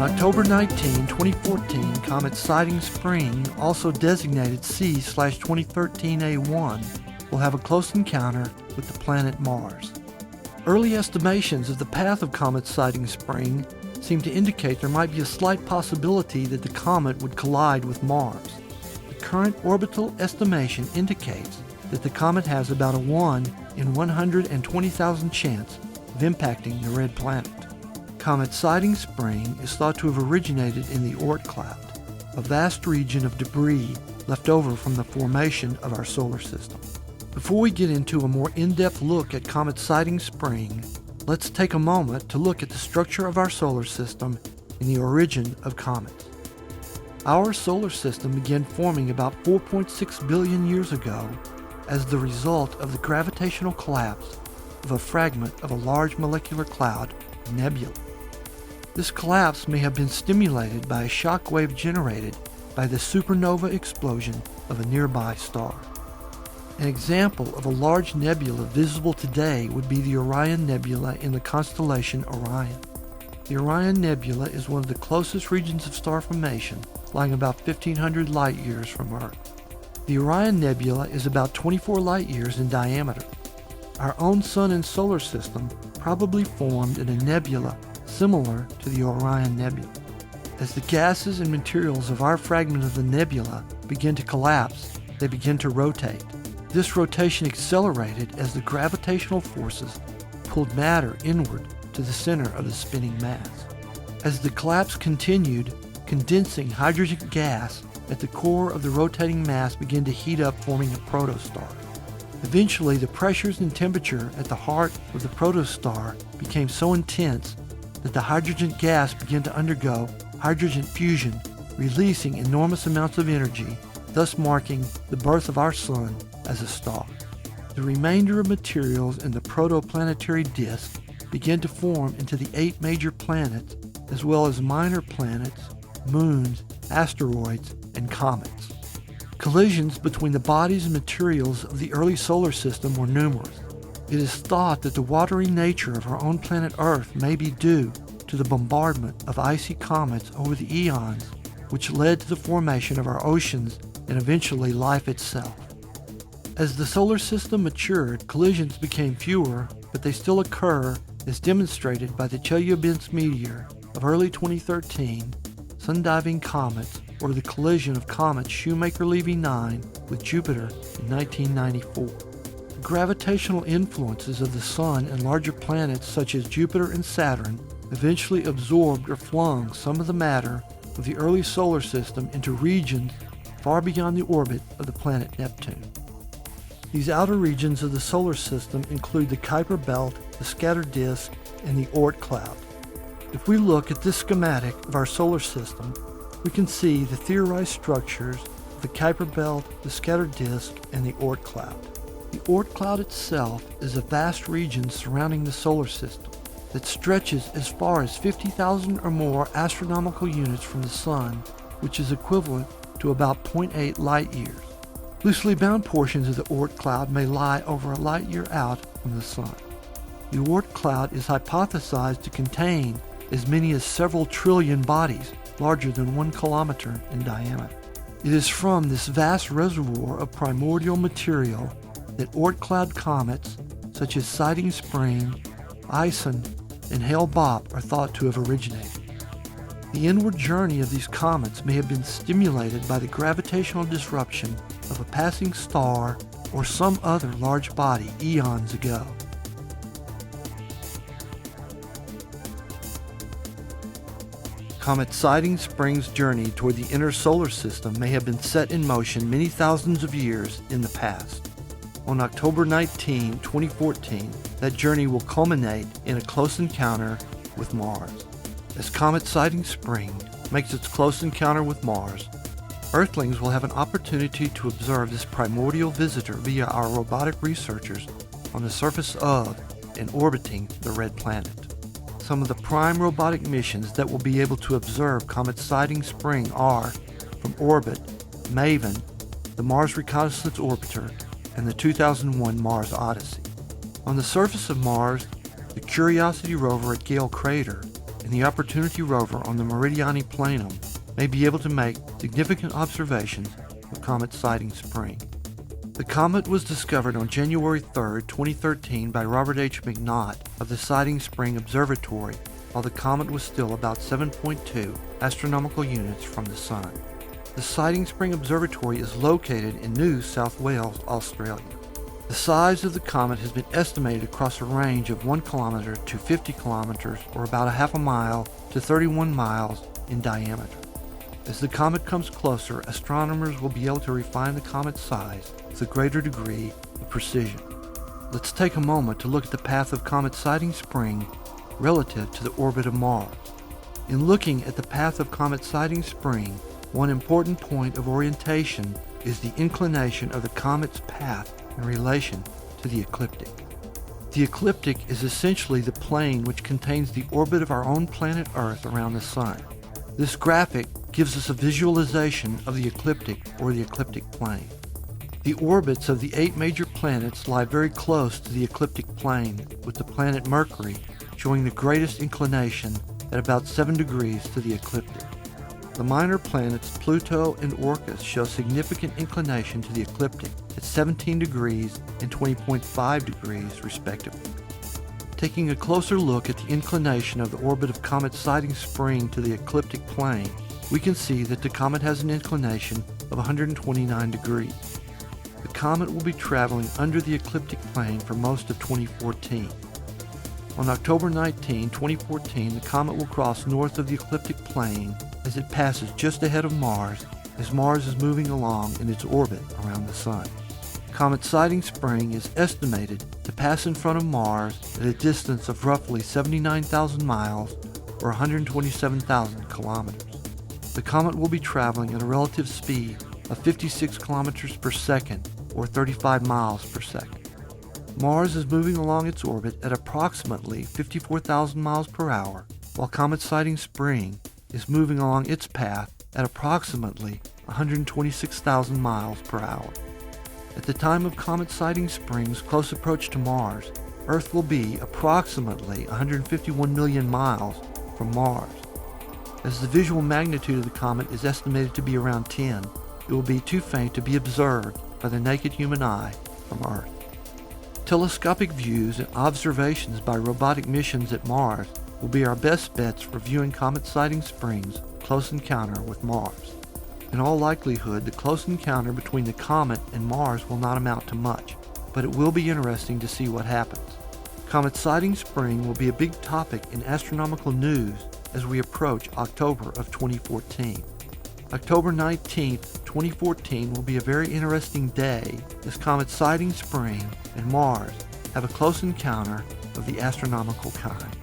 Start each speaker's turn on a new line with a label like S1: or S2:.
S1: October 19, 2014, Comet Siding Spring, also designated C/2013A1, will have a close encounter with the planet Mars. Early estimations of the path of Comet Siding Spring seem to indicate there might be a slight possibility that the comet would collide with Mars. The current orbital estimation indicates that the comet has about a 1 in 120,000 chance of impacting the red planet. Comet Siding Spring is thought to have originated in the Oort cloud, a vast region of debris left over from the formation of our solar system. Before we get into a more in-depth look at Comet Siding Spring, let's take a moment to look at the structure of our solar system and the origin of comets. Our solar system began forming about 4.6 billion years ago as the result of the gravitational collapse of a fragment of a large molecular cloud, nebula. This collapse may have been stimulated by a shock wave generated by the supernova explosion of a nearby star. An example of a large nebula visible today would be the Orion Nebula in the constellation Orion. The Orion Nebula is one of the closest regions of star formation, lying about 1,500 light-years from Earth. The Orion Nebula is about 24 light-years in diameter. Our own Sun and solar system probably formed in a nebula similar to the Orion Nebula. As the gases and materials of our fragment of the nebula begin to collapse, they begin to rotate. This rotation accelerated as the gravitational forces pulled matter inward to the center of the spinning mass. As the collapse continued, condensing hydrogen gas at the core of the rotating mass began to heat up, forming a protostar. Eventually, the pressures and temperature at the heart of the protostar became so intense that the hydrogen gas began to undergo hydrogen fusion, releasing enormous amounts of energy, thus marking the birth of our Sun as a star. The remainder of materials in the protoplanetary disk began to form into the 8 major planets, as well as minor planets, moons, asteroids, and comets. Collisions between the bodies and materials of the early solar system were numerous. It is thought that the watery nature of our own planet Earth may be due to the bombardment of icy comets over the eons, which led to the formation of our oceans and eventually life itself. As the solar system matured, collisions became fewer, but they still occur, as demonstrated by the Chelyabinsk meteor of early 2013, sun-diving comets, or the collision of comet Shoemaker-Levy 9 with Jupiter in 1994. The gravitational influences of the Sun and larger planets such as Jupiter and Saturn eventually absorbed or flung some of the matter of the early solar system into regions far beyond the orbit of the planet Neptune. These outer regions of the solar system include the Kuiper Belt, the scattered disk, and the Oort cloud. If we look at this schematic of our solar system, we can see the theorized structures of the Kuiper Belt, the scattered disk, and the Oort cloud. The Oort cloud itself is a vast region surrounding the solar system that stretches as far as 50,000 or more astronomical units from the Sun, which is equivalent to about 0.8 light-years. Loosely bound portions of the Oort cloud may lie over a light-year out from the Sun. The Oort cloud is hypothesized to contain as many as several trillion bodies larger than 1 kilometer in diameter. It is from this vast reservoir of primordial material that Oort cloud comets such as Siding Spring, Ison, and Hale-Bopp are thought to have originated. The inward journey of these comets may have been stimulated by the gravitational disruption of a passing star or some other large body eons ago. Comet Siding Spring's journey toward the inner solar system may have been set in motion many thousands of years in the past. On October 19, 2014, that journey will culminate in a close encounter with Mars. As Comet Siding Spring makes its close encounter with Mars, Earthlings will have an opportunity to observe this primordial visitor via our robotic researchers on the surface of and orbiting the red planet. Some of the prime robotic missions that will be able to observe Comet Siding Spring are, from orbit, MAVEN, the Mars Reconnaissance Orbiter, and the 2001 Mars Odyssey. On the surface of Mars, the Curiosity rover at Gale Crater and the Opportunity rover on the Meridiani Planum may be able to make significant observations of Comet Siding Spring. The comet was discovered on January 3, 2013 by Robert H. McNaught of the Siding Spring Observatory while the comet was still about 7.2 astronomical units from the Sun. The Siding Spring Observatory is located in New South Wales, Australia. The size of the comet has been estimated across a range of 1 kilometer to 50 kilometers, or about a half a mile to 31 miles in diameter. As the comet comes closer, astronomers will be able to refine the comet's size with a greater degree of precision. Let's take a moment to look at the path of Comet Siding Spring relative to the orbit of Mars. In looking at the path of Comet Siding Spring, one important point of orientation is the inclination of the comet's path in relation to the ecliptic. The ecliptic is essentially the plane which contains the orbit of our own planet Earth around the Sun. This graphic gives us a visualization of the ecliptic or the ecliptic plane. The orbits of the 8 major planets lie very close to the ecliptic plane, with the planet Mercury showing the greatest inclination at about 7 degrees to the ecliptic. The minor planets Pluto and Orcus show significant inclination to the ecliptic at 17 degrees and 20.5 degrees respectively. Taking a closer look at the inclination of the orbit of Comet Siding Spring to the ecliptic plane, we can see that the comet has an inclination of 129 degrees. The comet will be traveling under the ecliptic plane for most of 2014. On October 19, 2014, the comet will cross north of the ecliptic plane as it passes just ahead of Mars as Mars is moving along in its orbit around the Sun. Comet Siding Spring is estimated to pass in front of Mars at a distance of roughly 79,000 miles or 127,000 kilometers. The comet will be traveling at a relative speed of 56 kilometers per second or 35 miles per second. Mars is moving along its orbit at approximately 54,000 miles per hour, while Comet Siding Spring is moving along its path at approximately 126,000 miles per hour. At the time of Comet Siding Spring's close approach to Mars, Earth will be approximately 151 million miles from Mars. As the visual magnitude of the comet is estimated to be around 10, it will be too faint to be observed by the naked human eye from Earth. Telescopic views and observations by robotic missions at Mars will be our best bets for viewing Comet Siding Spring's close encounter with Mars. In all likelihood, the close encounter between the comet and Mars will not amount to much, but it will be interesting to see what happens. Comet Siding Spring will be a big topic in astronomical news as we approach October of 2014. October 19th, 2014 will be a very interesting day as Comet Siding Spring and Mars have a close encounter of the astronomical kind.